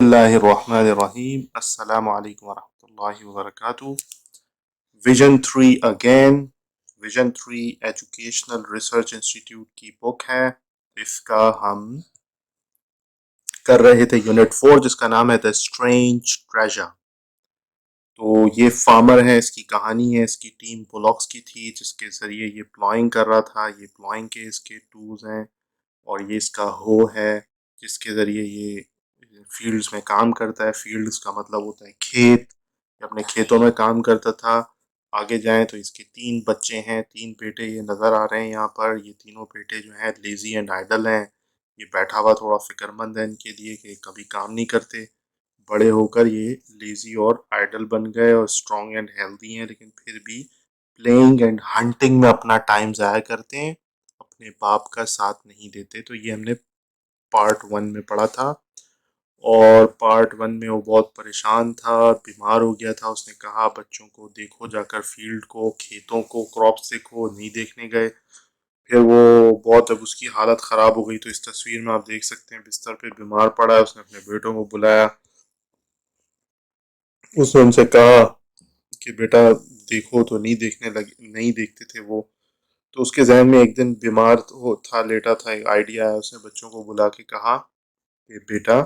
Bismillahirrahmanirrahim. Assalamu alaikum wa rahmatullahi wa barakatuh. Vision 3 again vision 3 educational research institute की book है। इसका हम कर रहे थे यूनिट 4 जिसका नाम है द स्ट्रेंज ट्रेजर। तो ये फार्मर है, इसकी कहानी है। इसकी टीम बुलॉक्स की थी जिसके ज़रिए ये प्लॉइंग कर रहा था। ये प्लॉइंग के इसके टूल्स हैं और ये इसका हो है जिसके ज़रिए ये फील्ड्स में काम करता है। फील्ड्स का मतलब होता है खेत। ये अपने खेतों में काम करता था। आगे जाएं तो इसके 3 बच्चे हैं, 3 बेटे ये नज़र आ रहे हैं यहाँ पर। ये तीनों बेटे जो हैं लेज़ी एंड आइडल हैं। ये बैठा हुआ थोड़ा फ़िक्रमंद है इनके लिए कि कभी काम नहीं करते। बड़े होकर ये लेज़ी और आइडल बन गए और स्ट्रॉन्ग एंड हेल्दी हैं, लेकिन फिर भी प्लेइंग एंड हंटिंग में अपना टाइम ज़ाया करते हैं, अपने बाप का साथ नहीं देते। तो ये हमने पार्ट 1 में पढ़ा था। और पार्ट 1 में वो बहुत परेशान था, बीमार हो गया था। उसने कहा बच्चों को देखो जाकर फील्ड को, खेतों को, क्रॉप्स देखो, नहीं देखने गए। फिर वो बहुत, जब उसकी हालत ख़राब हो गई तो इस तस्वीर में आप देख सकते हैं बिस्तर पे बीमार पड़ा है। उसने अपने बेटों को बुलाया। उसने उनसे कहा कि बेटा देखो, तो नहीं देखने लगे, नहीं देखते थे वो। तो उसके जहन में एक दिन बीमार हो था, लेटा था, एक आइडिया आया। उसने बच्चों को बुला के कहा कि बेटा,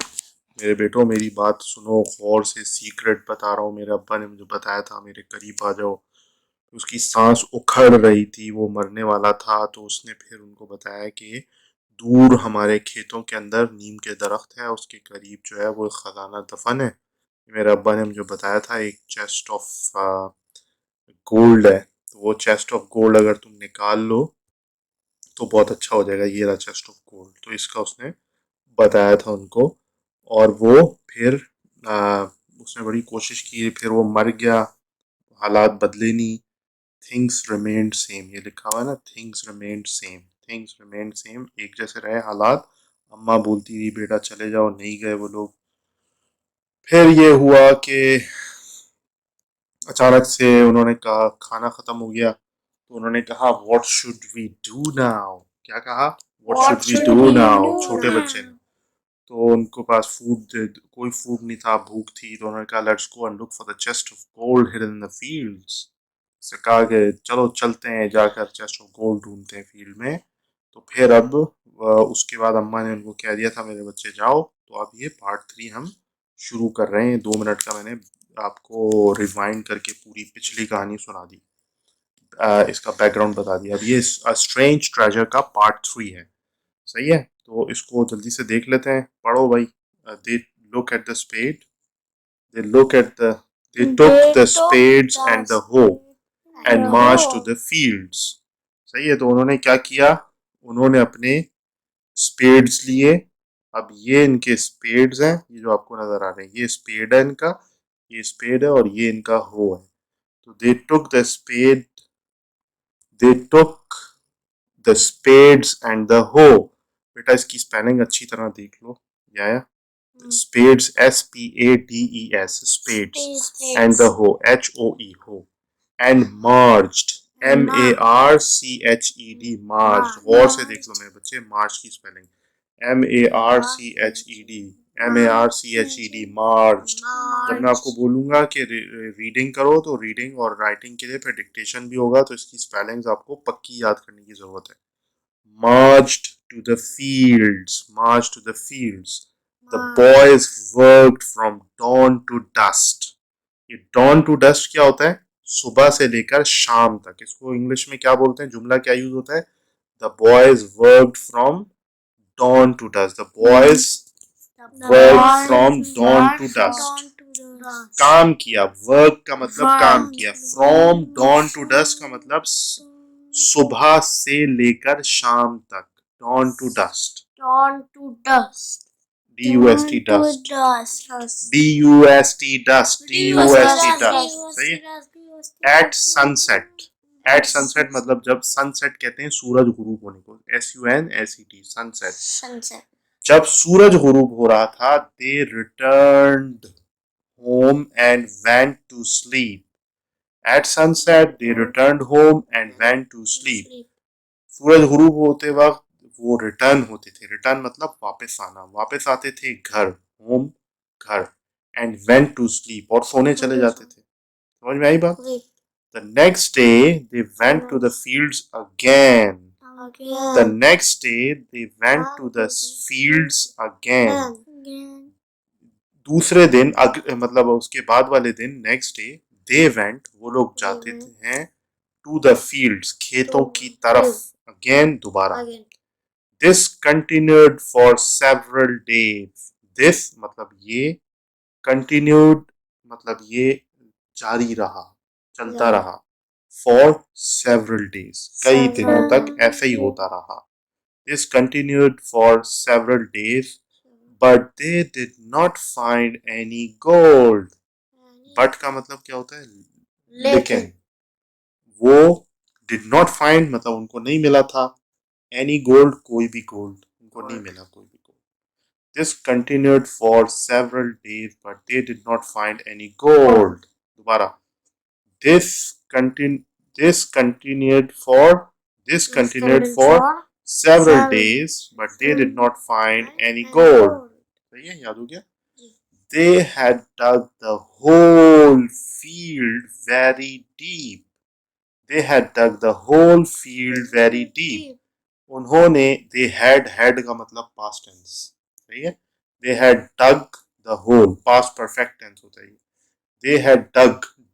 मेरे बेटो, मेरी बात सुनो गौर से, सीक्रेट बता रहा हूँ, मेरे अब्बा ने मुझे बताया था, मेरे करीब आ जाओ। उसकी सांस उखड़ रही थी, वो मरने वाला था। तो उसने फिर उनको बताया कि दूर हमारे खेतों के अंदर नीम के दरख्त है, उसके करीब जो है वो खजाना दफन है। मेरे अब्बा ने मुझे बताया था एक चेस्ट ऑफ गोल्ड है। तो वो चेस्ट ऑफ गोल्ड अगर तुम निकाल लो तो बहुत अच्छा हो जाएगा। ये रहा चेस्ट ऑफ गोल्ड। तो इसका उसने बताया था उनको। और वो फिर आ, उसने बड़ी कोशिश की, फिर वो मर गया। हालात बदले नहीं। थिंग्स रिमेन्ड सेम, ये लिखा हुआ है ना, things remained same. Things remained same, एक जैसे रहे हालात। अम्मा बोलती थी बेटा चले जाओ, नहीं गए वो लोग। फिर ये हुआ कि अचानक से उन्होंने कहा खाना खत्म हो गया। तो उन्होंने कहा what should we do now. क्या कहा? What should we do now, छोटे बच्चे ने। तो उनको पास कोई फूड नहीं था, भूख थी। तो उन्होंने कहा let's go and look for the chest of gold hidden in the fields. से कहा कि चलो चलते हैं, जाकर चेस्ट ऑफ गोल्ड ढूंढते हैं फील्ड में। तो फिर अब उसके बाद अम्मा ने उनको कह दिया था मेरे बच्चे जाओ। तो अब ये पार्ट 3 हम शुरू कर रहे हैं। 2 मिनट का मैंने आपको रिवाइंड करके पूरी पिछली कहानी सुना दी। इसका बैकग्राउंड बता दिया। अब ये स्ट्रेंज ट्रेजर का पार्ट 3 है। सही है, तो इसको जल्दी से देख लेते हैं। पढ़ो भाई। They look at the spade they look at the they took the spades and the hoe and march to the fields. सही है, तो उन्होंने क्या किया? उन्होंने अपने स्पेड्स लिए। अब ये इनके स्पेड्स हैं, ये जो आपको नजर आ रहे हैं, ये स्पेड है इनका। ये स्पेड है और ये इनका हो है। तो they took the spades and the hoe. बेटा इसकी स्पेलिंग अच्छी तरह देख लो। या spades, SPADES, spades, and the hoe, HOE, hoe. And marched, MARCHED, marched. गौर से देख लो मेरे बच्चे, मार्च की स्पेलिंग MARCHED, MARCHED, मार्च्ड। जब मैं आपको बोलूंगा कि रीडिंग करो तो रीडिंग और राइटिंग के लिए फिर डिक्टेशन भी होगा, तो इसकी स्पेलिंग्स आपको पक्की याद करने की जरूरत है। Marched to the fields, marched to the fields. The boys worked from dawn to dusk. ये dawn to dusk क्या होता है? सुबह से लेकर शाम तक। इसको इंग्लिश में क्या बोलते हैं? जुमला क्या यूज होता है? The boys worked from dawn to dusk. The boys worked from dawn to dusk. काम किया, वर्क का मतलब काम किया। फ्रॉम dawn to dusk का मतलब सुबह से लेकर शाम तक। dawn to dusk, Dawn to dusk. DUST, dust, DUST, dust, DUST, dust। सही है। एट सनसेट, एट सनसेट मतलब जब सनसेट कहते हैं सूरज गुरूब होने को, SUNSET, सनसेट। Sunset. जब सूरज गुरूब हो रहा था, दे returned home and went to sleep. At sunset, they returned home and went to sleep. सूरज गुरूब होते वक्त वो रिटर्न होते थे। रिटर्न मतलब वापस आना, वापस आते थे घर, होम, घर, एंड वेंट टू स्लीप, और सोने चले जाते थे। समझ में आई बात? Wait. The next day they went to the fields again. The Again. next day they went to the fields again. Again. दूसरे दिन मतलब उसके बाद वाले दिन, नेक्स्ट डे, दे वेंट, वो लोग जाते हैं, टू द फील्ड्स, खेतों की तरफ, अगेन, दोबारा। Again. This continued for several days. This मतलब ये, कंटिन्यूड मतलब ये जारी रहा, चलता रहा, फॉर सेवरल डेज, कई दिनों तक ऐसे ही होता रहा। This continued for several days, but they did not find any gold. But का मतलब क्या होता है? लेकिन। वो did not find मतलब उनको नहीं मिला था, any gold, कोई भी gold उनको नहीं मिला, कोई भी gold. This continued for several days, but they did not find any gold. दोबारा, this continued for several days, but they did not find any gold. सही है, याद हो गया? They had dug the whole field very deep. They had dug the whole field very deep. उन्होंने, they had का मतलब past tense, सही है? They had dug the whole, past perfect tense होता है। They had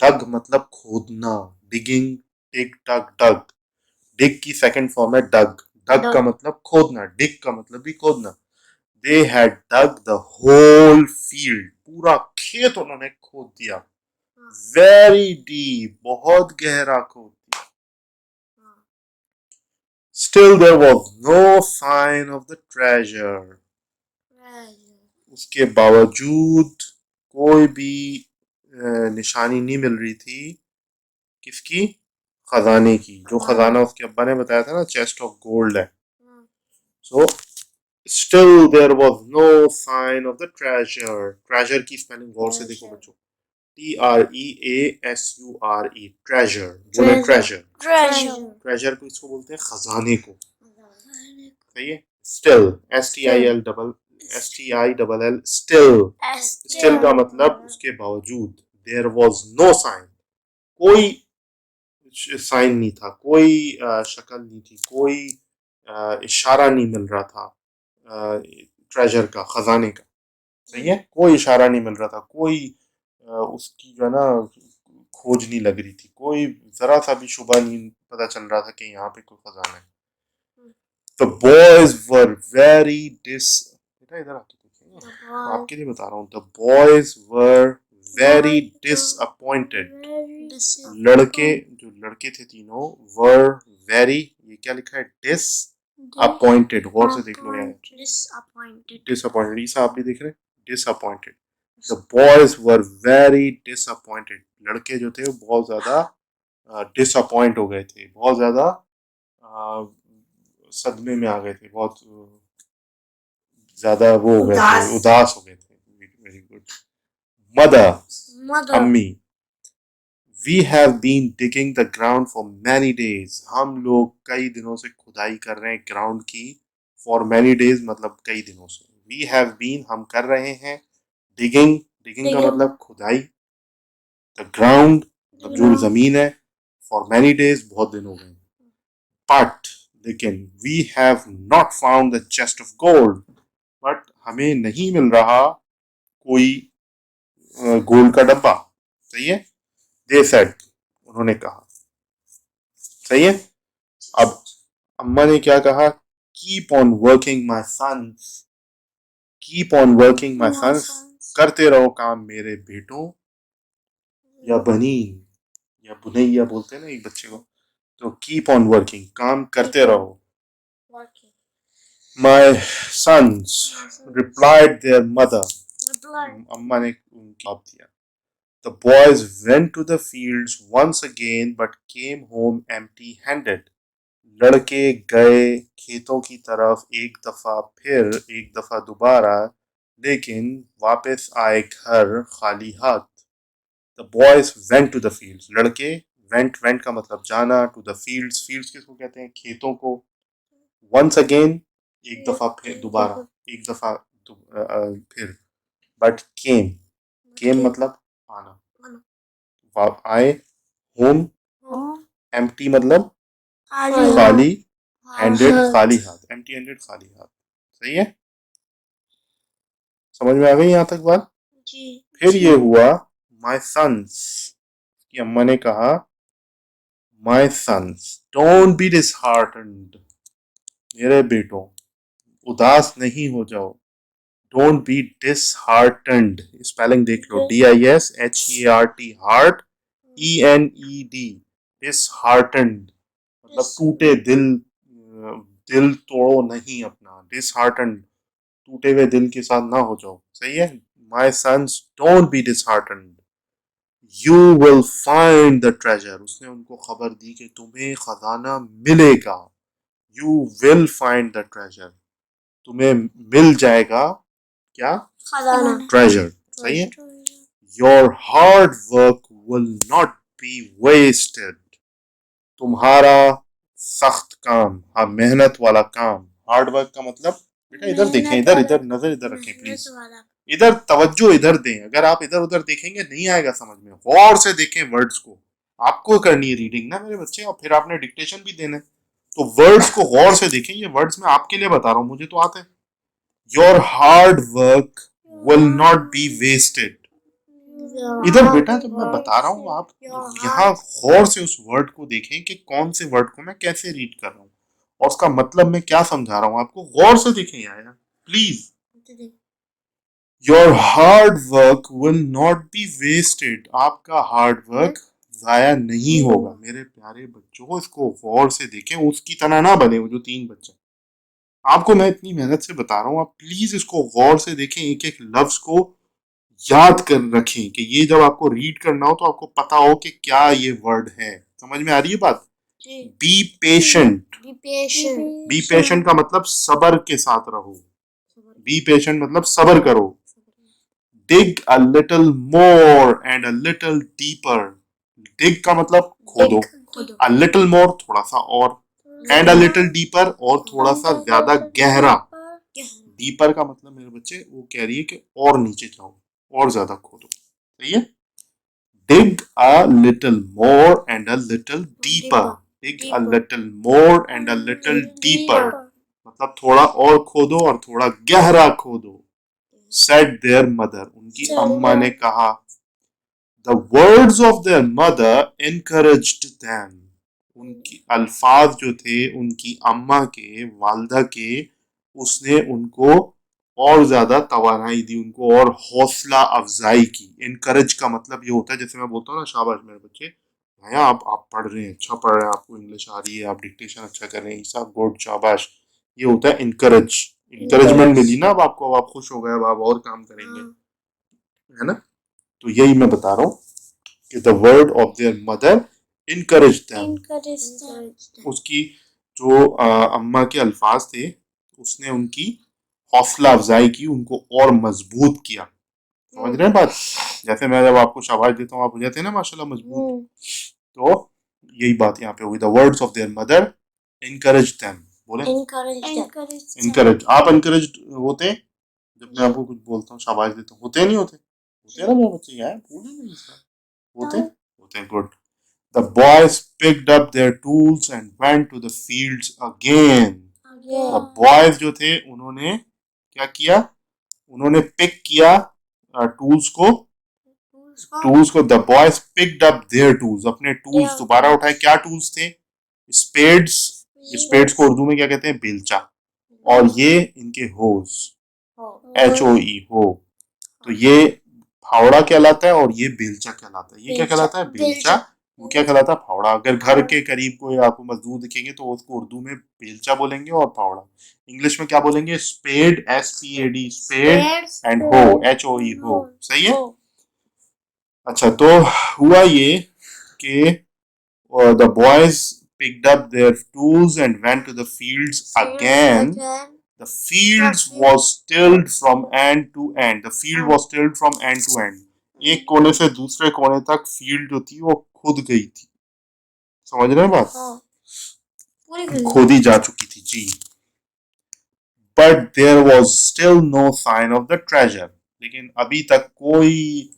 dug मतलब खोदना, digging, dig, dug. Dig की second form है dug का मतलब खोदना, dig का मतलब भी खोदना। They had dug the whole field, पूरा खेत उन्होंने खोद दिया, very deep, बहुत गहरा खोद दिया। Still there was no sign of the treasure. उसके बावजूद कोई भी निशानी नहीं मिल रही थी, किसकी? खजाने की। जो खजाना उसके अब्बा ने बताया था ना, चेस्ट ऑफ गोल्ड है। So still there was no sign of the treasure. Treasure की स्पेलिंग गौर से देखो बच्चों, TREASURE, treasure, बोले treasure। treasure को इसको बोलते हैं खजाने को, सही है? Still, STILL, still का मतलब उसके बावजूद, there was no sign, कोई साइन नहीं था, कोई शक्ल नहीं थी, कोई इशारा नहीं मिल रहा था ट्रेजर का, खजाने का, सही है? कोई इशारा नहीं मिल रहा था, कोई उसकी जो है ना खोज नहीं लग रही थी, कोई जरा सा भी शुबा नहीं पता चल रहा था कि यहाँ पे कोई खजाना है। The boys were very इधर आके देखिए, आपके लिए बता रहा हूँ। The boys were very disappointed. लड़के थे तीनों, were very, ये क्या लिखा है? disappointed, गौर से देख लो यार, disappointed, ईसा आप भी देख रहे हैं, disappointed. The boys were very disappointed. लड़के जो थे वो बहुत ज्यादा disappoint हो गए थे, बहुत ज्यादा सदमे में आ गए थे, बहुत ज्यादा वो हो गए थे, उदास हो गए थे। Very good. मदर, अम्मी, We have been digging the ground for many days. हम लोग कई दिनों से खुदाई कर रहे हैं ग्राउंड की, for many days मतलब कई दिनों से। We have been हम कर रहे हैं, digging का मतलब खुदाई, the ground मतलब जो जमीन है, for many days बहुत दिन हो गए। But लेकिन we have not found the chest of gold. But हमें नहीं मिल रहा कोई गोल्ड का डब्बा, सही है? They said, उन्होंने कहा, सही है? अब अम्मा ने क्या कहा? Keep on working my sons. Keep on working my sons. करते रहो काम मेरे बेटों, या बनीन, या बुनैया बोलते हैं ना एक बच्चे को, तो keep on working, काम करते रहो। My sons, replied their mother. अम्मा ने उनको जवाब दिया। The boys went to the fields once again but came home empty-handed. लड़के गए खेतों की तरफ एक दफा दोबारा, लेकिन वापस आए घर खाली हाथ। The boys went to the fields. लड़के went का मतलब जाना, to the fields किसको कहते हैं? खेतों को। Once again एक दफा फिर दोबारा, एक दफा फिर but came मतलब आना, आए, home empty मतलब खाली, handed खाली हाथ, empty handed खाली हाथ, सही है, समझ में आ गई यहाँ तक बात। फिर ये हुआ my sons, कि अम्मा ने कहा my sons don't be disheartened, मेरे बेटों उदास नहीं हो जाओ, don't be disheartened, स्पेलिंग देख लो, DISHEART, हार्ट ENED, disheartened मतलब टूटे दिल, दिल तोड़ो नहीं अपना, disheartened टूटे हुए दिल के साथ ना हो जाओ, सही है। My sons don't be disheartened, you will find the treasure, उसने उनको खबर दी कि तुम्हें खजाना मिलेगा, you will find the treasure, तुम्हें मिल जाएगा क्या, treasure, सही है। your hard work will not be wasted, तुम्हारा सख्त काम, हाँ मेहनत वाला काम, हार्ड वर्क का मतलब बेटा इधर देखें, इधर इधर नजर इधर रखें प्लीज, इधर तवज्जो इधर दें, अगर आप इधर उधर देखेंगे नहीं आएगा समझ में, गौर से देखें वर्ड्स को, आपको करनी है रीडिंग ना मेरे बच्चे, और फिर आपने डिक्टेशन भी देना है, तो वर्ड्स को गौर से देखें, ये वर्ड्स मैं आपके लिए बता रहा हूं, मुझे तो आते हैं। Your hard work will not be wasted, इधर बेटा जब मैं बता रहा हूँ आप यहाँ गौर से उस वर्ड को देखें कि कौन से वर्ड को मैं कैसे रीड कर रहा हूँ और उसका मतलब मैं क्या समझा रहा हूँ, आपको गौर से देखें यार please. Your hard work will not be wasted, आपका हार्ड वर्क जाया नहीं होगा, मेरे प्यारे बच्चों इसको गौर से देखें, उसकी तरह ना बने वो जो 3 बच्चे, आपको मैं इतनी मेहनत से बता रहा हूँ, आप प्लीज इसको गौर से देखें, एक एक लफ्ज को याद कर रखें कि ये जब आपको रीड करना हो तो आपको पता हो कि क्या ये वर्ड है, समझ में आ रही है बात। बी पेशेंट, बी पेशेंट का मतलब सबर के साथ रहो, बी पेशेंट मतलब सबर करो। Dig a little more and a little deeper, dig का मतलब खोदो, अ लिटिल मोर थोड़ा सा और, एंड अ लिटिल डीपर और थोड़ा सा ज्यादा गहरा, डीपर का मतलब मेरे बच्चे वो कह रही है कि और नीचे जाओ और ज्यादा खोदो, सही है। dig a little more and a little deeper, dig a little more and a little deeper मतलब थोड़ा और खोदो और थोड़ा गहरा खोदो। said their mother, उनकी अम्मा ने कहा। the words of their mother encouraged them, उनकी अल्फाज जो थे उनकी अम्मा के, वालदा के, उसने उनको और ज्यादा तवानाई दी, उनको और हौसला अफजाई की। इनकरेज का मतलब ये होता है, जैसे मैं बोलता हूँ ना शाबाश मेरे बच्चे, भैया आप पढ़ रहे हैं, अच्छा पढ़ रहे हैं, आपको इंग्लिश आ रही है, आप डिक्टेशन अच्छा कर रहे हैं, ईसा गुड शाबाश, ये होता है इनकरेज, इंकरेजमेंट मिली ना अब आपको, अब आप खुश हो गए, अब आप और काम करेंगे, है ना। तो यही मैं बता रहा हूँ कि the word of their mother encourage them, उसकी जो अम्मा के अल्फाज थे उसने उनकी हौसला अफजाई की, उनको और मजबूत किया, समझ रहे हैं बात। जैसे मैं जब आपको शाबाश देता हूँ आप हो जाते हैं ना माशाल्लाह मजबूत, तो यही बात यहाँ पे हुई। The words of their mother encourage them, बोले इनकरेज, आप इनकरेज होते हैं जब मैं आपको कुछ बोलता हूँ शाबाश देता हूँ, होते नहीं होते, होते हैं ना मेरे बच्चे, यार भूल नहीं होते होते हैं, good. The boys picked up their tools and went to the fields again. The boys जो थे उन्होंने क्या किया, उन्होंने पिक किया टूल्स को, the boys picked up there tools, अपने टूल्स दोबारा उठाए, क्या टूल्स थे, स्पेड्स, स्पेड्स को उर्दू में क्या कहते हैं, बेलचा, और ये इनके होज, HOE हो, तो ये फावड़ा कहलाता है और ये बेलचा कहलाता है, ये क्या कहलाता है, बेलचा, वो क्या कहलाता है, फावड़ा। अगर घर के करीब कोई आपको मजदूर दिखेंगे तो उसको उर्दू में बेलचा बोलेंगे और फावड़ा इंग्लिश में क्या बोलेंगे, स्पेड, SPAD, स्पेड, एंड हो, HOE हो, सही है। अच्छा तो हुआ ये कि the boys picked up their tools and went to the fields again. The fields was tilled from end to end. The field was tilled from end to end. एक कोने से दूसरे कोने तक फील्ड जो थी वो खुद गई थी, समझ रहे हैं बात, खोदी जा चुकी थी जी। But there was still no sign of the treasure. लेकिन अभी तक कोई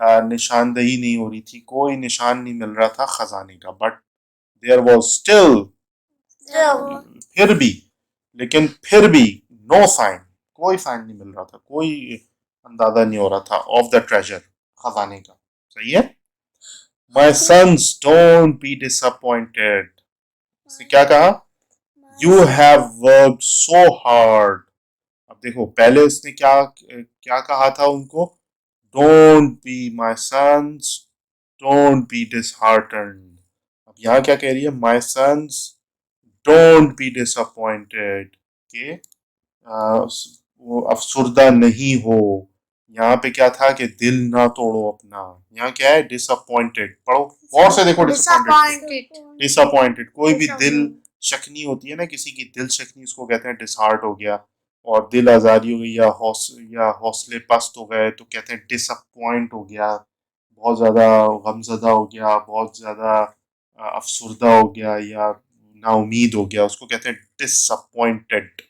निशानदही नहीं हो रही थी, कोई निशान नहीं मिल रहा था खजाने का, but there was still, Still. फिर भी, लेकिन फिर भी नो साइन, कोई साइन नहीं मिल रहा था, कोई अंदाजा नहीं हो रहा था ऑफ द ट्रेजर, खजाने का। सही है। My sons don't be disappointed, उसने क्या कहा, you have worked so hard. अब देखो पहले उसने क्या क्या कहा था उनको, don't be my sons, don't be disheartened. अब यहाँ क्या कह रही है, my sons don't be disappointed, के वो अफसुर्दा नहीं हो। यहाँ पे क्या था कि दिल ना तोड़ो अपना, यहाँ क्या है, डिसअपॉइंटेड। पढ़ो और से देखो, डिसअपॉइंटेड, Disappointed. डिसअपॉइंटेड। कोई भी दिल शकनी होती है ना, किसी की दिल शकनी, उसको कहते हैं डिसहार्ट हो गया, और दिल आजारी हो गई या हौसले पस्त हो गए तो कहते हैं डिसअपॉइंट हो गया, बहुत ज्यादा गमजदा हो गया, बहुत ज्यादा अफसुर्दा हो गया या नाउमीद हो गया, उसको कहते हैं डिसअपॉइंटेड।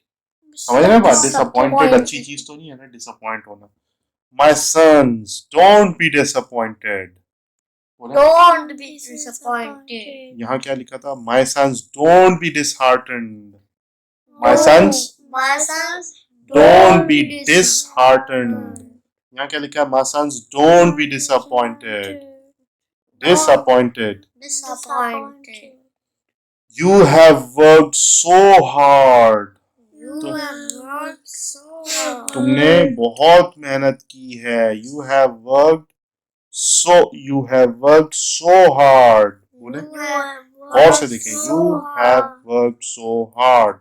समझ रहे हैं बात, डिसअपॉइंटेड अच्छी चीज तो नहीं है ना डिसअपॉइंट होना। My sons don't be disappointed, Don't be disappointed. यहाँ क्या लिखा था, my sons don't be disheartened, my sons My sons don't be disheartened. यहाँ क्या लिखा है, my sons don't be disappointed, disappointed. disappointed. You have worked so hard, You have worked so hard. तुमने बहुत मेहनत की है, you have worked so hard, बोले You have गौर से worked देखें, so you hard. have worked so hard.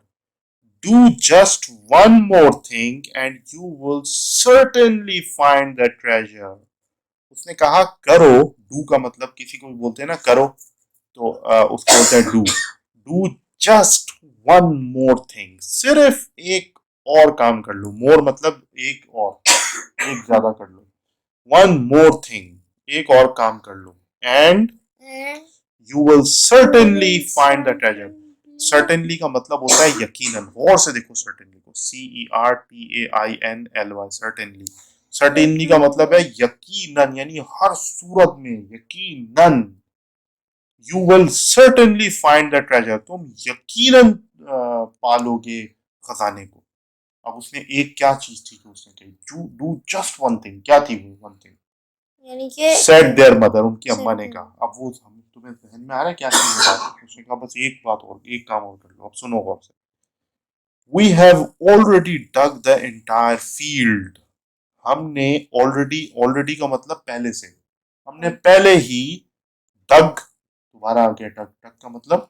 Do just one more thing and you will certainly find the treasure. उसने कहा करो, डू का मतलब किसी को भी बोलते हैं ना करो, तो उसको बोलते हैं do. Do just one more thing, सिर्फ एक और काम कर लो, मोर मतलब एक और, एक ज्यादा कर लो, वन मोर थिंग, एक और काम कर लो, and And you will certainly find the treasure. Certainly का मतलब होता है यकीनन, और से देखो सर्टेनली को, CERTAINLY, सर्टेनली। सर्टेनली का मतलब है यकीनन, यानी हर सूरत में यकीनन। You will certainly find the treasure, तुम यकीनन पालोगे खजाने को। अब उसने एक क्या चीज थी जो उसने कही, डू जस्ट वन थिंग, क्या थी वो वन थिंग, यानी कि सेड देयर मदर, उनकी अम्मा ने कहा। अब वो तुम्हें ध्यान में आ रहा है क्या चीज है बात, उसने कहा बस एक बात और, एक काम और कर लो। अब सुनो गौर से, we have already dug the entire field, हमने ऑलरेडी, ऑलरेडी का मतलब पहले से, हमने पहले ही डग, दोबारा आ गया डग, डग का मतलब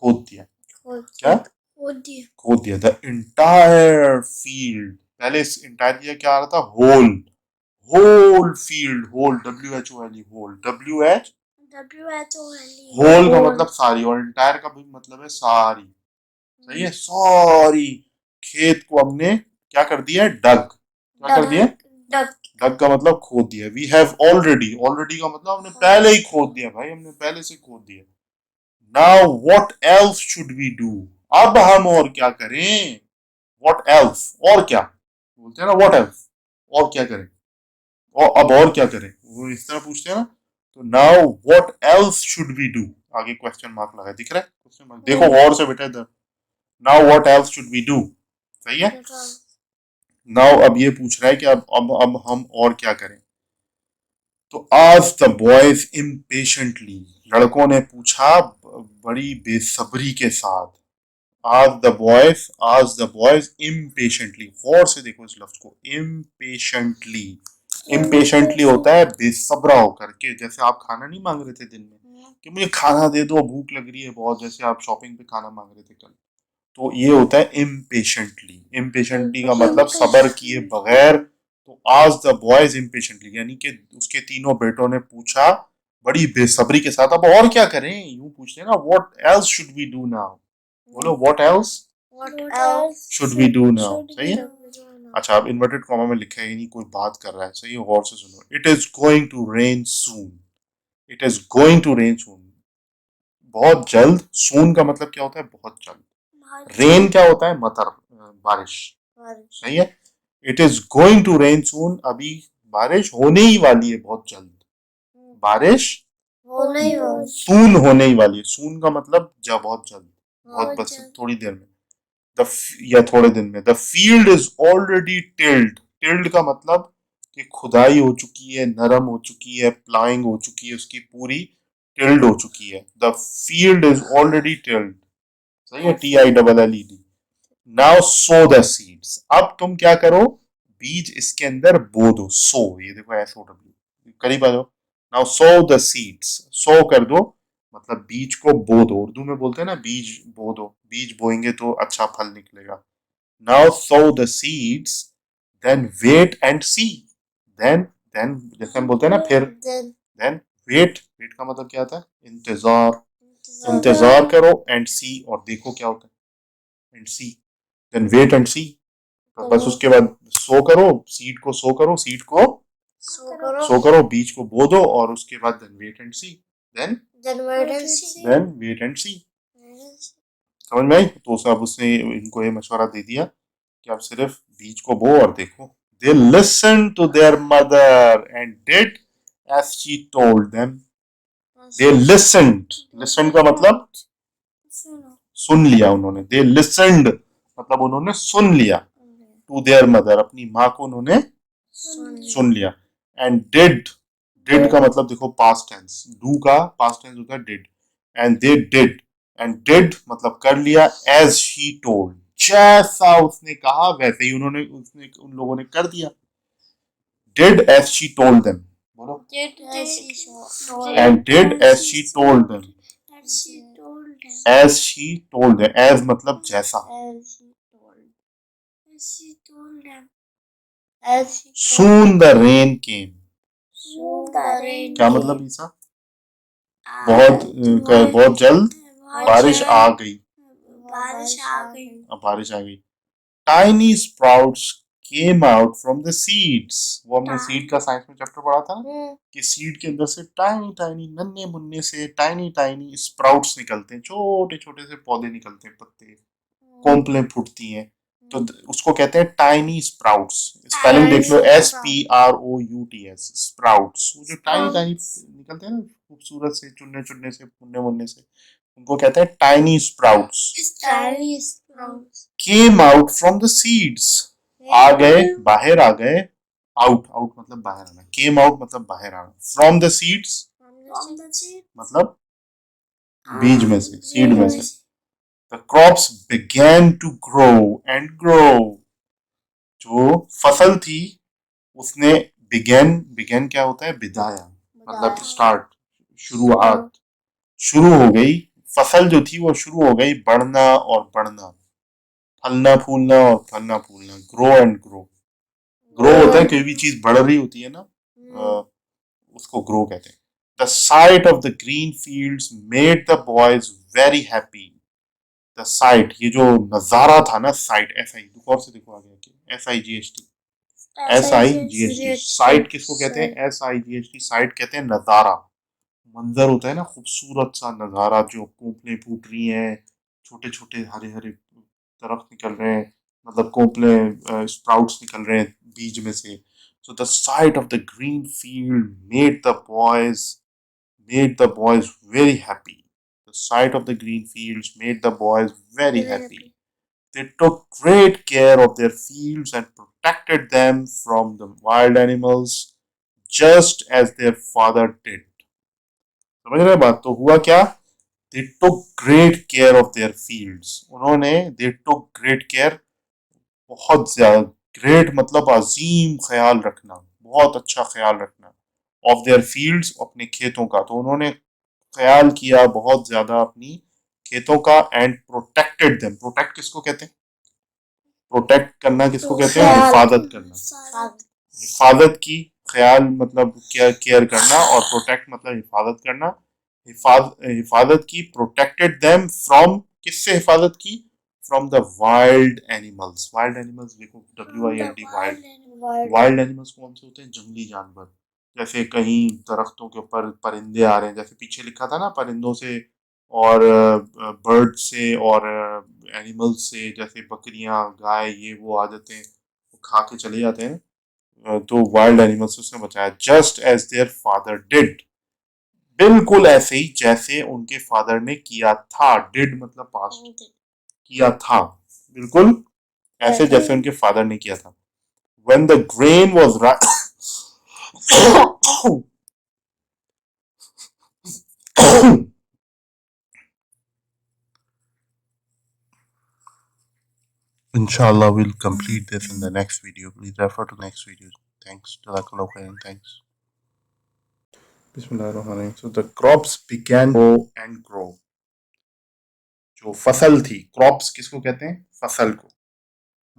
खोद दिया, क्या खोद दिया, द एंटायर फील्ड। पहले इस एंटायर दिया क्या आ रहा था, whole, whole field, whole WHOLE, whole WH, whole का मतलब सारी, और एंटायर का भी मतलब है सारी। सही है, सारी खेत को हमने क्या कर दिया है, डग, क्या कर दिया, डग का मतलब खोद दिया। वी हैव ऑलरेडी, ऑलरेडी का मतलब हमने पहले ही खोद दिया भाई, हमने पहले से खोद दिया। Now what else should we do, अब हम और क्या करें, व्हाट एल्स, और क्या बोलते हैं ना, व्हाट एल्स, और क्या करें, और अब और क्या करें, वो इस तरह पूछते हैं ना। तो now what else should we do, आगे क्वेश्चन मार्क लगा दिख रहा है, क्वेश्चन मार्क देखो गौर से बेटा इधर, now what else should we do, सही है। नाउ अब ये पूछ रहा है कि अब हम और क्या करें। तो आस्क्ड द बॉयज इम्पेशेंटली, लड़कों ने पूछा बड़ी बेसब्री के साथ। आस्क्ड द बॉयज इम्पेशेंटली, गौर से देखो इस लफ्ज को, इम्पेशेंटली। इम्पेशेंटली होता है बेसब्रा होकर के, जैसे आप खाना नहीं मांग रहे थे दिन में कि मुझे खाना दे दो, भूख लग रही है बहुत, जैसे आप शॉपिंग पे खाना मांग रहे थे कल, तो ये होता है इम्पेशेंटली। इम्पेशेंटली का मतलब सबर किए बगैर। तो आज द बॉयज इम्पेशेंटली, यानी कि उसके तीनों बेटों ने पूछा बड़ी बेसब्री के साथ, अब और क्या करें, यूं पूछते हैं ना, what else should we do now, बोलो what else should we do now, सही है। अच्छा, अब इन्वर्टेड कॉमा में लिखा है, यानी कोई बात कर रहा है, सही है, गौर से सुनो। It is going to rain soon, it is going to rain soon, बहुत जल्द। सून का मतलब क्या होता है, बहुत जल्द। रेन क्या होता है, मतर, बारिश, सही है। It is going to rain soon, अभी बारिश होने ही वाली है बहुत जल्द, बारिश होने ही वाला सून होने ही वाली है, सून का मतलब जब बहुत जल्द, बहुत बहुत बस जल्द। थोड़ी देर में, या थोड़े दिन में। The field is already tilde, tilde का मतलब कि खुदाई हो चुकी है, नरम हो चुकी है, प्लाइंग हो चुकी है, उसकी पूरी टिल्ड हो चुकी है। The field is already tilde, सही है, TILLED। Now sow the seeds, अब तुम क्या करो, बीज इसके अंदर बो दो, सो, ये देखो SOW, करीब आ जाओ। नाउ सो द सीड्स, सो कर दो, मतलब बीज को बो दो, उर्दू में बोलते हैं ना बीज बो दो, बीज बोएंगे तो अच्छा फल निकलेगा। Now sow the seeds, then wait and see, then जैसे हम बोलते हैं ना फिर, Then देन वेट का मतलब क्या होता है, इंतजार, इंतजार करो, एंड सी, और देखो क्या होता है, and see, then wait and see. तो बस उसके बाद सो करो, सीड को सो करो, सीड को सो करो, बीज को बो दो, और उसके बाद then wait and see, then wait and see. Wait and see. समझ में आई? तो सब उसने इनको ये मशवरा दे दिया कि आप सिर्फ बीज को बो और देखो। They listen to their mother and did as she told them, they listened, listen का मतलब सुन लिया उन्होंने, दे लिसनड मतलब उन्होंने सुन लिया, टू देयर मदर, अपनी माँ को उन्होंने सुन लिया, एंड डिड का मतलब देखो पास्ट टेंस, डू का पास्ट टेंस होता है did, and they did, and did मतलब कर लिया, एज शी टोल्ड, जैसा उसने कहा वैसे ही उन लोगों ने कर दिया। Did as she told them, बोलो, and did as she told them, as she told them, as मतलब जैसा, सून द रेन केम, क्या मतलब ईसा, बहुत जल्द बारिश आ गई, अब बारिश आ गई। Tiny sprouts came out from the seeds, वो हमने सीड का साइंस में चैप्टर पढ़ा था ना, कि सीड के अंदर से टाइनी टाइनी नन्हे मुन्ने से टाइनी टाइनी स्प्राउट्स निकलते हैं, छोटे छोटे से पौधे निकलते हैं, पत्ते, कोंपलें फूटती हैं, तो उसको कहते हैं टाइनी स्प्राउट्स। स्पेलिंग देख लो, SPROUTS, स्प्राउट्स, वो जो टाइनी टाइनी निकलते हैं ना खूबसूरत से, चुन्ने चुन्ने से, मुन्ने मुन्ने से, उनको कहते हैं tiny sprouts. Came out from the seeds, आ गए, बाहर आ गए, आउट आउट मतलब बाहर आना, केम आउट मतलब बाहर आना, फ्रॉम द सीड्स मतलब बीज में से, सीड में से। The crops began to grow and grow, जो फसल थी उसने बिगैन क्या होता है, बिदाया, मतलब स्टार्ट, शुरुआत, शुरू हो गई, फसल जो थी वो शुरू हो गई बढ़ना और बढ़ना, फलना फूलना और फलना फूलना, ग्रो एंड ग्रो, ग्रो होता है कोई भी चीज बढ़ रही होती है ना, उसको ग्रो कहते हैं। The sight of the green fields made the boys very happy, the site, ये जो नजारा था ना, साइट, SI, और से देखो आगे SIGHT, साइट किसको कहते हैं, SIGHT, साइट कहते हैं नजारा, मंजर होता है ना, खूबसूरत सा नजारा, जो कोंपलें फूट रही हैं, छोटे छोटे हरे हरे दरख्त निकल रहे हैं, मतलब कोंपलें स्प्राउट्स निकल रहे हैं बीज में से। सो the sight of the green field made the boys very happy. The sight of the green fields made the boys very happy. They took great care of their fields and protected them from the wild animals, just as their father did. समझ रहे बात? तो हुआ क्या, they took great care of their fields, उन्होंने they took great care, बहुत ज्यादा, great मतलब अजीम ख्याल रखना, बहुत अच्छा ख्याल रखना, ऑफ देयर फील्ड्स, अपने खेतों का, तो उन्होंने ख्याल किया बहुत ज्यादा अपनी खेतों का, एंड प्रोटेक्टेड देम, प्रोटेक्ट किसको कहते हैं, प्रोटेक्ट करना किसको कहते हैं, हिफाजत करना, हिफाजत की, ख्याल मतलब केयर करना, और प्रोटेक्ट मतलब हिफाजत करना, हिफाजत की, प्रोटेक्टेड देम फ्रॉम, किससे हिफाजत की, from the wild animals, wild animals देखो, WILD, वाइल्ड, वाइल्ड एनिमल्स कौन से होते हैं, जंगली जानवर, जैसे कहीं दरख्तों के ऊपर परिंदे आ रहे हैं, जैसे पीछे लिखा था ना, परिंदों से और बर्ड से और एनिमल्स से, जैसे बकरियां, गाय, ये वो आ जाते हैं, वो खा के चले जाते हैं, तो वाइल्ड एनिमल्स उसने बताया just as their father did, बिल्कुल ऐसे ही जैसे उनके फादर ने किया था। डिड मतलब पास्ट, किया था, बिल्कुल ऐसे जैसे उनके फादर ने किया था। When the grain was ripe, Inshallah, we'll complete this in the next video. Please refer to the next video. Thanks. Jazakallah khairan. Thanks. Bismillahirrahmanirrahim. So the crops began to grow and grow. जो फसल थी, crops किसको कहते हैं? फसल को।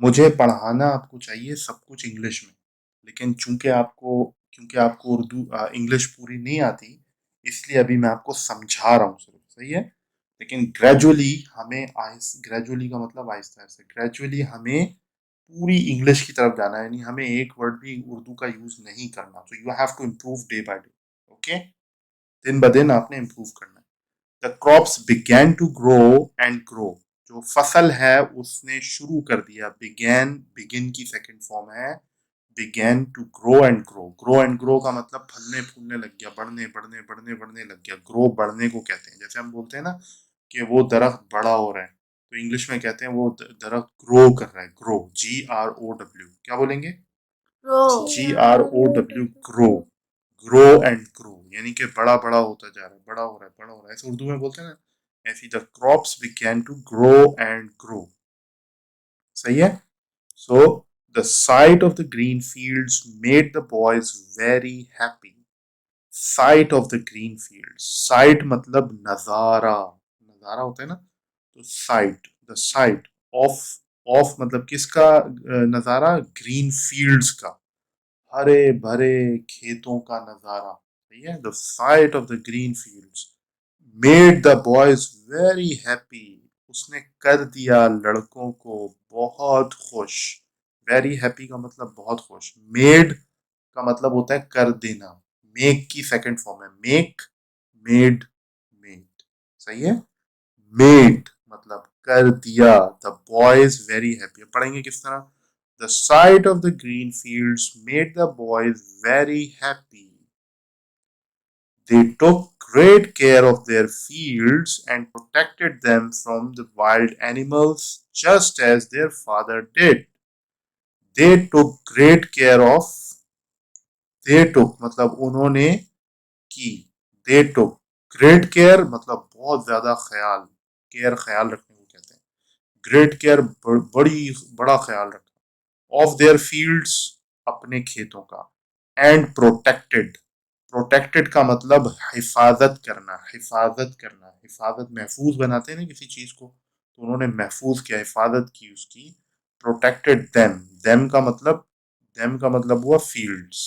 मुझे पढ़ाना आपको चाहिए सब कुछ इंग्लिश में, लेकिन क्योंकि आपको उर्दू इंग्लिश पूरी नहीं आती, इसलिए अभी मैं आपको समझा रहा हूँ सिर्फ, सही है। लेकिन ग्रेजुअली का मतलब आहिस्ता आहिस्ता, ग्रेजुअली हमें पूरी इंग्लिश की तरफ जाना है, यानी हमें एक वर्ड भी उर्दू का यूज नहीं करना। तो you have to improve day by day, okay. दिन ब दिन आपने इम्प्रूव करना है। The crops began to grow and grow, जो फसल है उसने शुरू कर दिया। बिगिन की सेकंड फॉर्म है began to grow and grow. Grow and grow का मतलब फलने फूलने लग गया, बढ़ने बढ़ने बढ़ने बढ़ने लग गया। ग्रो बढ़ने को कहते हैं। जैसे हम बोलते हैं ना कि वो दरख्त बड़ा हो रहा है, तो इंग्लिश में कहते हैं वो दरख्त ग्रो कर रहा है। ग्रो, GROW, क्या बोलेंगे? GROW, grow. Grow and grow यानी कि बड़ा बड़ा होता जा रहा है, बड़ा हो रहा है, बड़ा हो रहा है, ऐसे उर्दू में बोलते हैं ना, ऐसी the crops began to grow and grow, सही है। So the sight of the green fields made the boys very happy. Sight of the green fields, sight मतलब नजारा, नजारा होता है ना, तो sight, the sight of, of मतलब किसका नजारा? ग्रीन फील्ड्स का, हरे भरे खेतों का नजारा, सही है। The sight of the green fields made the boys very happy, उसने कर दिया लड़कों को बहुत खुश। वेरी हैप्पी का मतलब बहुत खुश। मेड का मतलब होता है कर देना। मेक की सेकंड फॉर्म है मेक, मेड, मेड, सही है। मेड मतलब कर दिया। द बॉयज वेरी हैप्पी, पढ़ेंगे किस तरह? The sight of the green fields made the boys very happy. They took great care of their fields and protected them from the wild animals just as their father did. They took great care of, they took मतलब उन्होंने की, they took great care मतलब बहुत ज्यादा ख्याल, care ख्याल रखने को कहते हैं। ग्रेट केयर बड़ा ख्याल रखना। ऑफ देयर फील्ड्स अपने खेतों का। एंड प्रोटेक्टेड, प्रोटेक्टेड का मतलब हिफाजत करना, हिफाजत करना, हिफाजत, महफूज बनाते हैं ना किसी चीज को, तो उन्होंने महफूज किया, हिफाजत की उसकी। प्रोटेक्टेड देम, देम का मतलब हुआ फील्ड्स,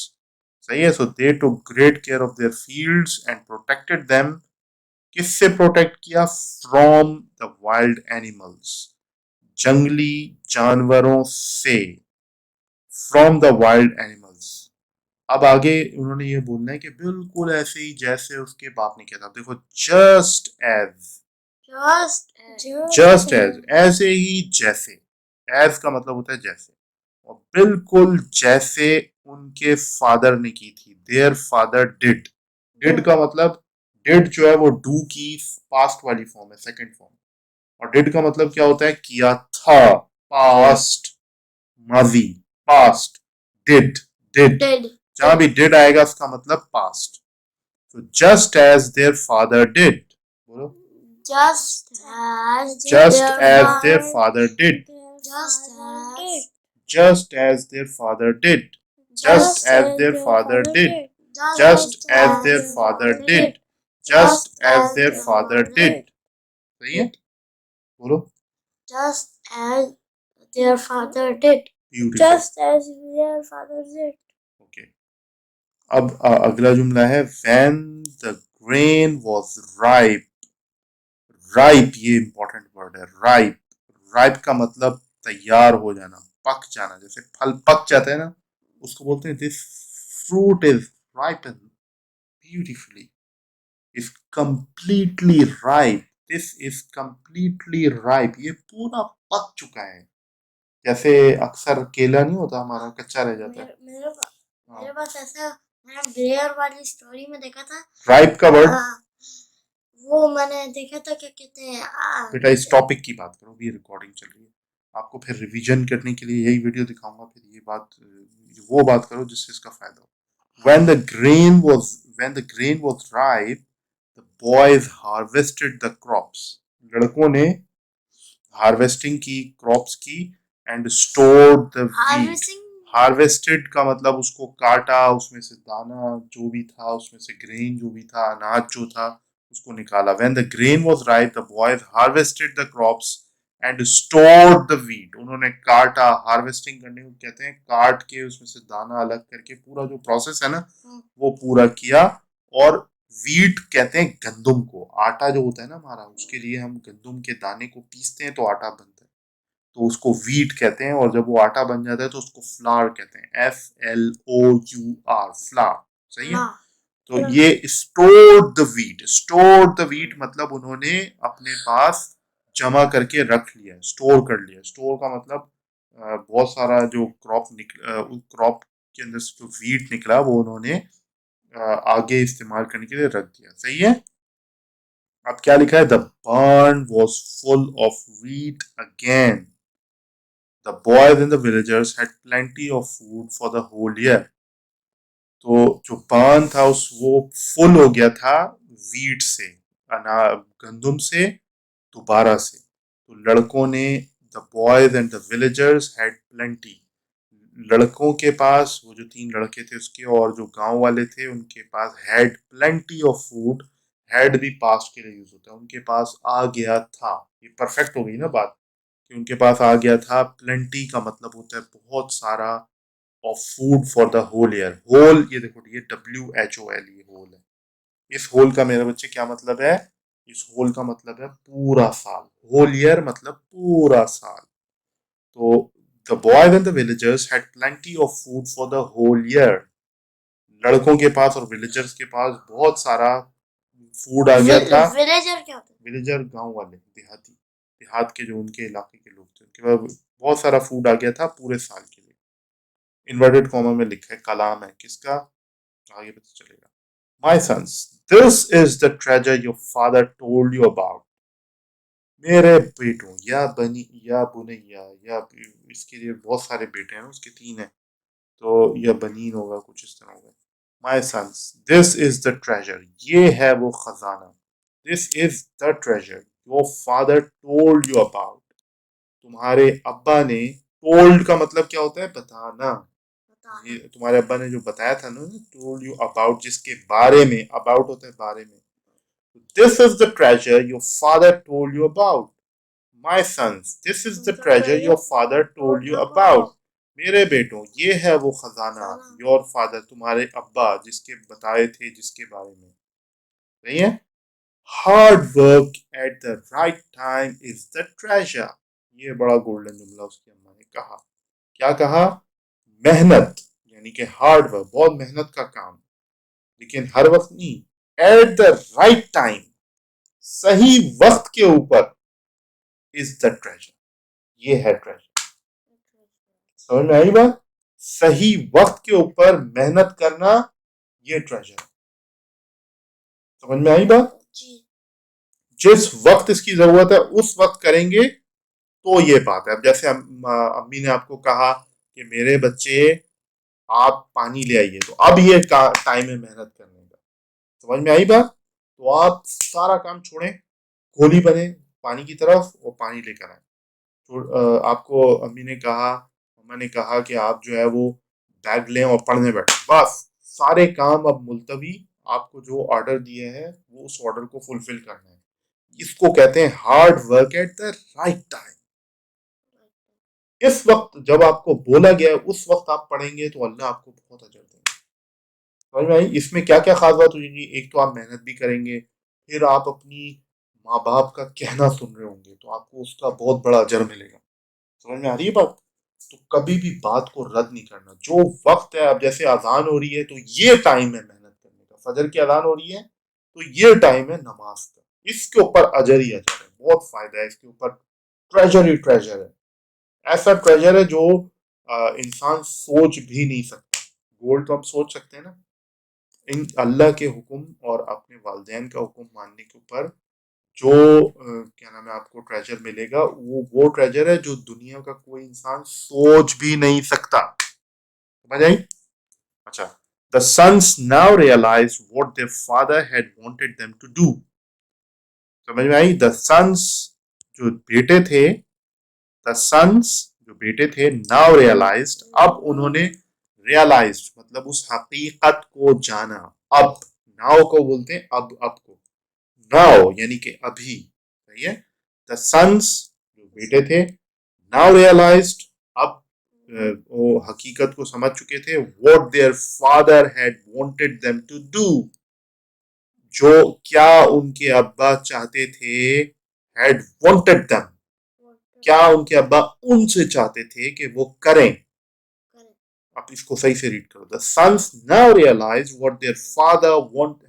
सही है। So they took great care of their fields and protected them, किससे प्रोटेक्ट किया? फ्रॉम द वाइल्ड एनिमल्स, जंगली जानवरों से। From the wild animals. अब आगे उन्होंने ये बोलना है कि बिल्कुल ऐसे ही जैसे उसके बाप ने किया था। देखो, जस्ट एज, जस्ट एज, ऐसे ही जैसे। एज का मतलब होता है जैसे, और बिल्कुल जैसे उनके फादर ने की थी। देयर फादर डिड, डिड का मतलब, डिड जो है वो डू की पास्ट वाली फॉर्म है, सेकंड फॉर्म। और डिड का मतलब क्या होता है? किया था, पास्ट, माजी, पास्ट, डिड, डिड, जहां भी डिड आएगा उसका मतलब पास्ट। तो just as their father did, बोलो, Just just as their father did, just as their father did, just as their father did, just as their father did, just as their father did, सही है, बोलो, Just as their father did. Beautiful, Just as their father did. Okay. अब अगला जुमला है when the grain was ripe। Ripe, ये important word है, ripe. Ripe का मतलब तैयार हो जाना, पक जाना। जैसे फल पक जाता है ना, उसको बोलते हैं this fruit is ripen beautifully, is completely ripe, this is completely ripe, ये पूरा पक चुका है। जैसे अक्सर केला नहीं होता हमारा, कच्चा रह जाता है। मेरे पास ऐसा मैंने बेयर वाली स्टोरी में देखा था। राइप का वर्ड वो मैंने देखा था, क्या कहते हैं बेटा, इस टॉपिक की बात करो, भी रिकॉर्डिंग चल रही है। आपको फिर रिवीजन करने के लिए यही वीडियो दिखाऊंगा, फिर ये बात वो बात करो जिससे इसका फायदा हो। When the grain was ripe, the boys harvested the crops. लड़कों ने हार्वेस्टिंग की क्रॉप्स की and stored the wheat. Harvested का मतलब उसको काटा, उसमें से दाना जो भी था, उसमें से ग्रेन जो भी था, अनाज जो था, उसको निकाला। When the grain was ripe, the boys harvested the crops and stored the wheat. उन्होंने काटा, हार्वेस्टिंग करने को कहते हैं, काट के उसमें से दाना अलग करके पूरा जो प्रोसेस है ना वो पूरा किया। और वीट कहते हैं गंदुम को। आटा जो होता है ना हमारा, उसके लिए हम गंदुम के दाने को पीसते हैं तो आटा बनता है, तो उसको वीट कहते हैं। और जब वो आटा बन जाता है तो उसको फ्लावर कहते हैं, FLOUR, फ्लावर। सही है। तो ये स्टोर द वीट मतलब उन्होंने अपने पास जमा करके रख लिया, स्टोर कर लिया। स्टोर का मतलब बहुत सारा जो क्रॉप के अंदर से जो वीट निकला वो उन्होंने आगे इस्तेमाल करने के लिए रख दिया। सही है। अब क्या लिखा है, the barn was full of wheat again. The boys and the villagers had plenty of food for the whole year. तो जो barn था उस वो फुल हो गया था वीट से, गंदुम से दोबारा से। तो लड़कों ने, the boys and the villagers had plenty, लड़कों के पास, वो जो 3 लड़के थे उसके और जो गांव वाले थे उनके पास, had plenty of food. Had भी पास्ट के लिए यूज होता है, उनके पास आ गया था। ये परफेक्ट हो गई ना बात कि उनके पास आ गया था। प्लेंटी का मतलब होता है बहुत सारा, of food for the whole year. Whole, ये देखो, ये WHOL, ये होल है। इस होल का मेरे बच्चे क्या मतलब है, इस होल का मतलब है पूरा साल। होल ईयर मतलब पूरा साल। तो the boys and the villagers had plenty of food for the whole year. लड़कों के पास और विलेजर्स के पास बहुत सारा फूड आ गया था। विलेजर क्या होता है? विलेजर गांव वाले, देहाती, देहात के जो उनके इलाके के लोग थे, उनके पास बहुत सारा फूड आ गया था पूरे साल के लिए। इन्वर्टेड कॉमा में लिखा है, कलाम है किसका, आगे पता चलेगा। My sons, this is the treasure your father told you about. मेरे बेटों, या बनी या बुनैया, या इसके लिए बहुत सारे बेटे हैं, उसके 3 हैं, तो या बनीन होगा, कुछ इस तरह होगा। My sons, this is the treasure, ये है वो खजाना। This is the treasure your father told you about, तुम्हारे अब्बा ने, टोल्ड का मतलब क्या होता है, बताना। ये तुम्हारे अब्बा ने जो बताया था ना, टोल्ड यू अबाउट, जिसके बारे में, अबाउट होता है बारे में। This is the treasure your father told you about. My sons, this is the treasure your father told you about. मेरे बेटों, ये है वो खजाना, your father, तुम्हारे अब्बा, जिसके बताए थे, जिसके बारे में। सही है। Hard work at the right time is the treasure. ये बड़ा गोल्डन जुमला उसकी अम्मा ने कहा। क्या कहा, मेहनत, यानी कि हार्ड वर्क, बहुत मेहनत का काम, लेकिन हर वक्त नहीं। एट द राइट टाइम, सही वक्त के ऊपर, इज द ट्रेजर, ये है ट्रेजर। समझ में आई बात, सही वक्त के ऊपर मेहनत करना, ये ट्रेजर। समझ में आई बात, जिस वक्त इसकी जरूरत है उस वक्त करेंगे तो ये बात है। अब जैसे अम्मी ने आपको कहा कि मेरे बच्चे आप पानी ले आइए, तो अब ये टाइम है मेहनत करने का। समझ में आई बात, तो आप सारा काम छोड़ें, गोली बने पानी की तरफ और पानी लेकर आए। तो आपको अम्मी ने कहा, अम्मा ने कहा कि आप जो है वो बैग लें और पढ़ने बैठे, बस सारे काम अब मुलतवी, आपको जो ऑर्डर दिए हैं वो उस ऑर्डर को फुलफिल करना है। इसको कहते हैं hard work at the right time. इस वक्त जब आपको बोला गया है उस वक्त आप पढ़ेंगे तो अल्लाह आपको बहुत अजर देंगे। समझ में आई, इसमें क्या क्या खास बात होगी, एक तो आप मेहनत भी करेंगे, फिर आप अपनी माँ बाप का कहना सुन रहे होंगे तो आपको उसका बहुत बड़ा अजर मिलेगा। समझ में आ रही है बात, तो कभी भी बात को रद्द नहीं करना। जो वक्त है, अब जैसे अजान हो रही है तो ये टाइम है मेहनत करने का, फजर की अजान हो रही है तो ये टाइम है नमाज का, इसके ऊपर अजर ही अजर है, बहुत फायदा है इसके ऊपर, ट्रेजर ही ट्रेजर है। ऐसा ट्रेजर है जो इंसान सोच भी नहीं सकता। गोल्ड तो हम सोच सकते हैं ना, इन अल्लाह के हुक्म और अपने वालिदैन का हुक्म मानने के ऊपर जो क्या नाम है आपको ट्रेजर मिलेगा, वो ट्रेजर है जो दुनिया का कोई इंसान सोच भी नहीं सकता। समझ आई? अच्छा, the sons now realize what their father had wanted them to do. समझ में आई? द सन्स जो बेटे थे, द सन्स जो बेटे थे, नाउ रियलाइज्ड, अब उन्होंने रियलाइज्ड मतलब उस हकीकत को जाना। अब नाउ को बोलते हैं अब को, नाउ यानी कि अभी। सही है? द सन्स जो बेटे थे, नाउ रियलाइज्ड, अब वो हकीकत को समझ चुके थे, what their father had wanted them to do, जो क्या उनके अब्बा चाहते थे, हैड वांटेड देम, क्या उनके अब्बा उनसे चाहते थे कि वो करें। आप इसको सही से रीड करो। The sons now realize what their father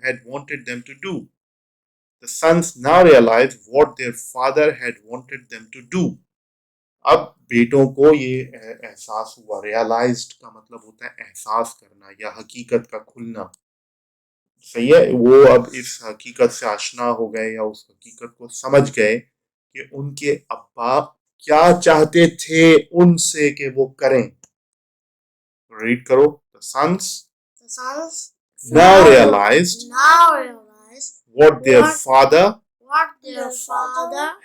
had wanted them to do. The sons now realize what their father had wanted them to do. अब बेटों को ये एहसास हुआ। रियलाइज्ड का मतलब होता है एहसास करना या हकीकत का खुलना। सही है? वो अब इस हकीकत से आशना हो गए या उस हकीकत को समझ गए कि उनके अब्बा क्या चाहते थे उनसे कि वो करें। रीड करो। The sons now realized what their father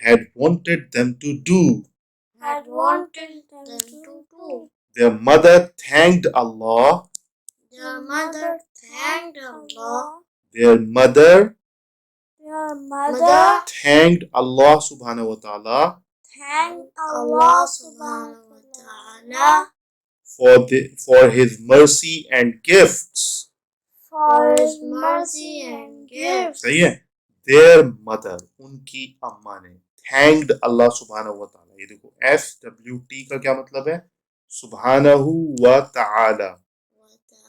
had wanted them to do. Their mother thanked Allah. Their mother thanked Allah subhanahu wa ta'ala for his mercy and gifts. सही है? Their mother, उनकी अम्मा ने, thanked Allah subhanahu wa ta'ala। ये देखो SWT का क्या मतलब है? सुबहानहू व ta'ala,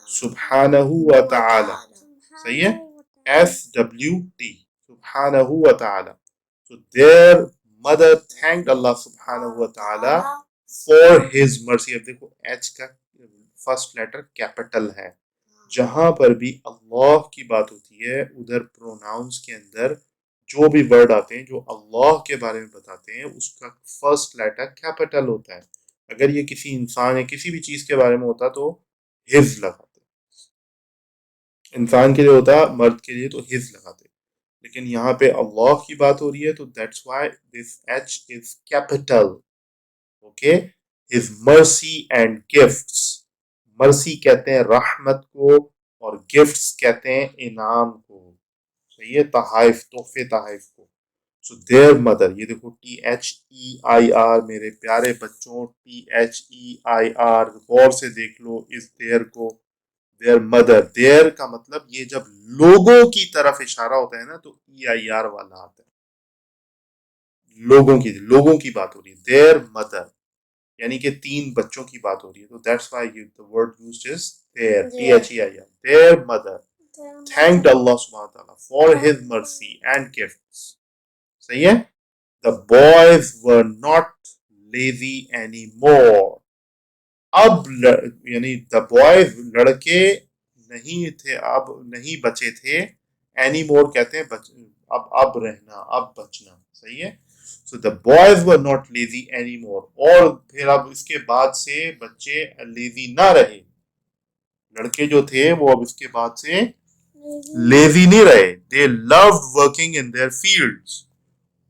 सुबहानहू व ta'ala। सही है? SWT, सुबहानहू व ta'ala। So their mother thanked Allah subhanahu wa ta'ala for his mercy। अब देखो H का फर्स्ट लेटर कैपिटल है। जहां पर भी अल्लाह की बात होती है उधर प्रोनाउंस के अंदर जो भी वर्ड आते हैं जो अल्लाह के बारे में बताते हैं उसका फर्स्ट लेटर कैपिटल होता है। अगर ये किसी इंसान या किसी भी चीज के बारे में होता तो हिज लगाते। इंसान के लिए होता, मर्द के लिए तो हिज लगाते, लेकिन यहाँ पे अल्लाह की बात हो रही है तो that's why this H is capital. Okay, his mercy and gifts. Mercy कहते हैं रहमत को और गिफ्ट्स कहते हैं इनाम को। सही है? तहाइफ, तोहफे तहाइफ को। सो देयर मदर, ये देखो THEIR मेरे प्यारे बच्चों, THEIR गौर से देख लो इस देयर को। देयर मदर, देयर का मतलब ये जब लोगों की तरफ इशारा होता है ना तो EIR वाला आता है। लोगों की बात हो रही है। देयर मदर यानी कि 3 बच्चों की बात हो रही है तो that's why the word used is there, THEIR। Their mother thanked Allah subhanahu wa ta'ala for his mercy and gifts. सही है? The boys were not lazy anymore. अब यानी the boys, लड़के नहीं थे, अब नहीं बचे थे। anymore कहते हैं अब रहना, अब बचना। सही है? So the boys were not lazy anymore। और फिर अब इसके बाद से बच्चे लेजी ना रहे। लड़के जो थे वो अब इसके बाद से लेजी नहीं रहे। They loved working in their fields.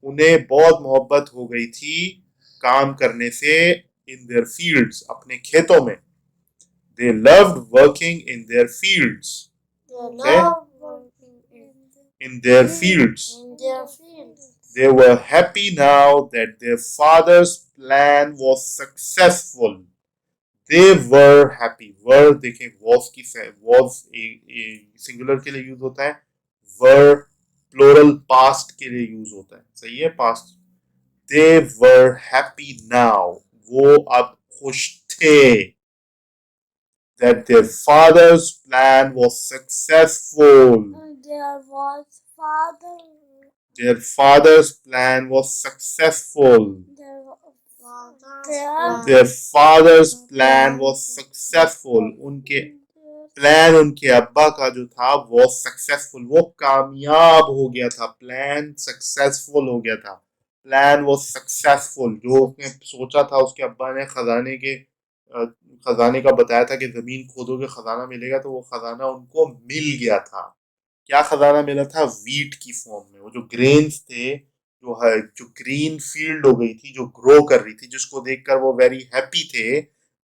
उन्हें बहुत मोहब्बत हो गई थी काम करने से इन देयर फील्ड्स, अपने खेतों में। They loved working in their fields. In their fields. They were happy now that their father's plan was successful. They were happy। were देखें, was की was सिंगुलर के लिए यूज होता है, were प्लूरल पास्ट के लिए यूज होता है। सही है? Past. They were happy now, वो अब खुश थे। That their father's plan was successful। Their father's plan was successful। Their father's plan was successful. उनके प्लान उनके अब्बा का जो था वो सक्सेसफुल, वो कामयाब हो गया था। प्लान सक्सेसफुल हो गया था। प्लान वो सक्सेसफुल, जो उसने सोचा था उसके अब्बा ने खजाने का बताया था कि जमीन खोदोगे खजाना मिलेगा, तो वो खजाना उनको मिल गया था। क्या खजाना मिला था? वीट की फॉर्म में। वो जो ग्रेन्स थे, जो ग्रीन फील्ड हो गई थी, जो ग्रो कर रही थी, जिसको देखकर वो वेरी हैप्पी थे,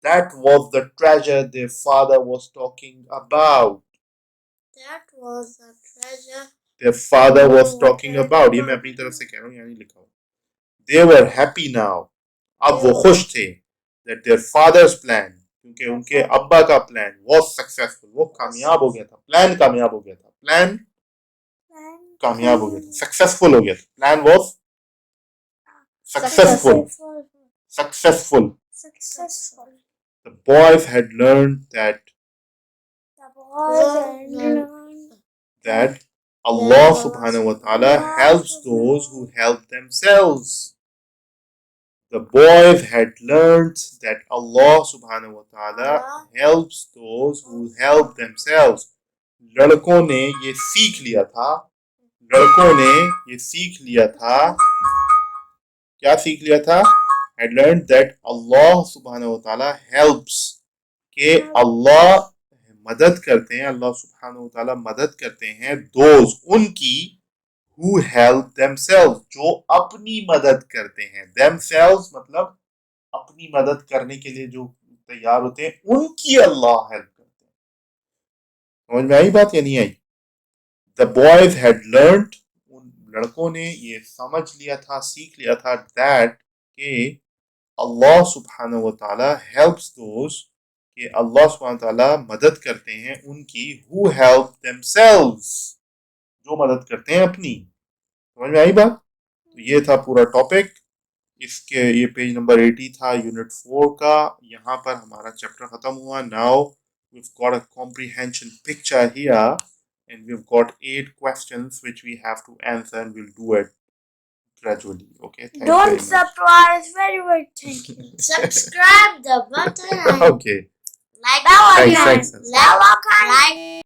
that was the treasure their father was talking about. That was the treasure Their father was talking about. ये मैं अपनी तरफ से कह रहा हूँ, यहाँ नहीं लिखा हूँ। They were happy now. अब वो खुश थे। That their father's plan, क्योंकि उनके अब्बा का प्लान was successful. वो कामयाब हो गया था। प्लान कामयाब हो गया था। प्लान कामयाब हो गया था। सक्सेसफुल हो गया था। Plan was successful. Successful. The boys had learned that Allah subhanahu wa ta'ala helps those who help themselves. The boys had learned that Allah subhanahu wa ta'ala helps those who help themselves. लड़कों ने ये सीख लिया था। लड़कों ने ये सीख लिया था। क्या सीख लिया था? Had learned that Allah subhanahu wa ta'ala helps, के अल्लाह मदद करते हैं, अल्लाह सुब्हानहू व तआला मदद करते हैं दोज उनकी, who help themselves, जो अपनी मदद करते हैं। themselves मतलब अपनी मदद करने के लिए जो तैयार होते हैं, उनकी अल्लाह हेल्प करते हैं। समझ में आई बात या नहीं आई? The boys had learned, उन लड़कों ने ये समझ लिया था, सीख लिया था, that के अल्लाह सुब्हानहू व तआला helps those, कि अल्लाह सुब्हानहू व तआला मदद करते हैं उनकी, who help themselves, जो मदद करते हैं अपनी। समझ में आई बात? तो ये था पूरा टॉपिक। इसके ये पेज नंबर 80 था यूनिट 4 का। यहाँ पर हमारा चैप्टर खत्म हुआ। Now we've got a comprehension picture here and we've got 8 questions which we have to answer and we'll do it gradually. Okay, thank you very Don't much. surprise, very good. Thank you. Subscribe the button and Okay, like the thanks. bell icon. Like